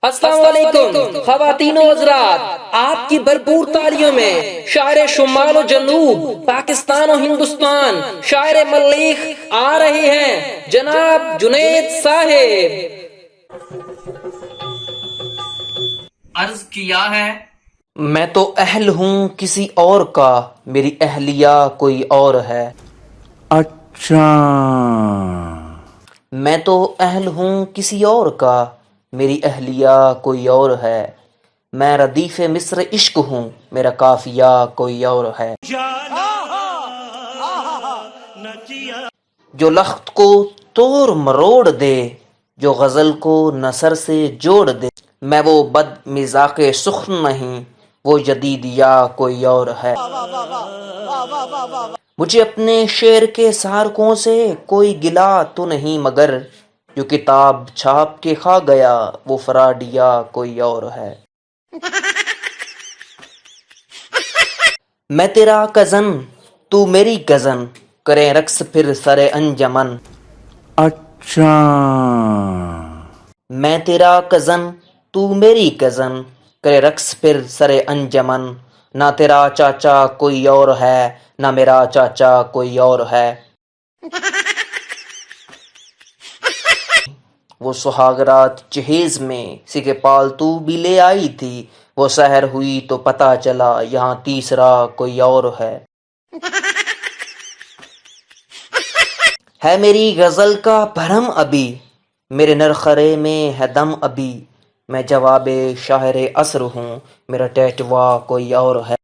السلام علیکم خواتین و حضرات، آپ کی بھرپور تالیوں میں شاعر شمال و جنوب پاکستان و ہندوستان شاعر ملیخ آ رہے ہیں جناب جنید صاحب۔ عرض کیا ہے میں تو اہل ہوں کسی اور کا، میری اہلیہ کوئی اور ہے۔ اچھا، میں تو اہل ہوں کسی اور کا، میری اہلیہ کوئی اور ہے۔ میں ردیف مصر عشق ہوں، میرا قافیہ کوئی اور ہے۔ جو لخت کو توڑ مروڑ دے، جو غزل کو نثر سے جوڑ دے، میں وہ بد مزاق سخن نہیں، وہ جدید یا کوئی اور ہے۔ مجھے اپنے شعر کے سارقوں سے کوئی گلہ تو نہیں، مگر جو کتاب چھاپ کے کھا گیا وہ فراڈیا کوئی اور ہے۔ میں تیرا کزن تو میری کزن، کریں رقص پھر سر انجمن۔ اچھا، میں تیرا کزن تو میری کزن، کرے رقص پھر سر انجمن۔ نہ تیرا چاچا کوئی اور ہے، نہ میرا چاچا کوئی اور ہے۔ وہ سہاگ رات جہیز میں سکے پالتو بھی لے آئی تھی، وہ سحر ہوئی تو پتہ چلا یہاں تیسرا کوئی اور ہے۔ ہے میری غزل کا بھرم ابھی، میرے نرخرے میں ہے دم ابھی، میں جواب شاعر عصر ہوں، میرا ٹیٹوا کوئی اور ہے۔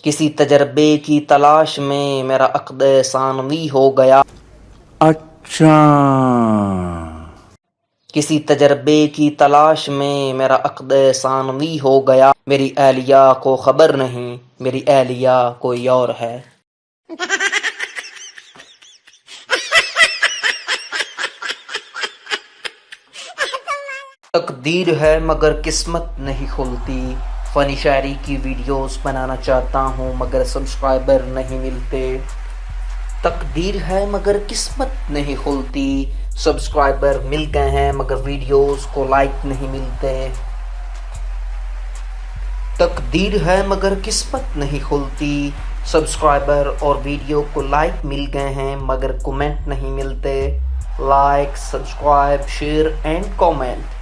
کسی تجربے کی تلاش میں میرا عقد ثانوی ہو گیا۔ اچھا، کسی تجربے کی تلاش میں میرا عقد ثانوی ہو گیا، میری اہلیہ کو خبر نہیں، میری اہلیہ کوئی اور ہے۔ تقدیر ہے مگر قسمت نہیں کھلتی، فنی شاعری کی ویڈیوز بنانا چاہتا ہوں مگر سبسکرائبر نہیں ملتے۔ تقدیر ہے مگر قسمت نہیں کھلتی، سبسکرائبر مل گئے ہیں مگر ویڈیوز کو لائک نہیں ملتے۔ تقدیر ہے مگر قسمت نہیں کھلتی، سبسکرائبر اور ویڈیو کو لائک مل گئے ہیں مگر کومنٹ نہیں ملتے۔ Like, subscribe, share and comment.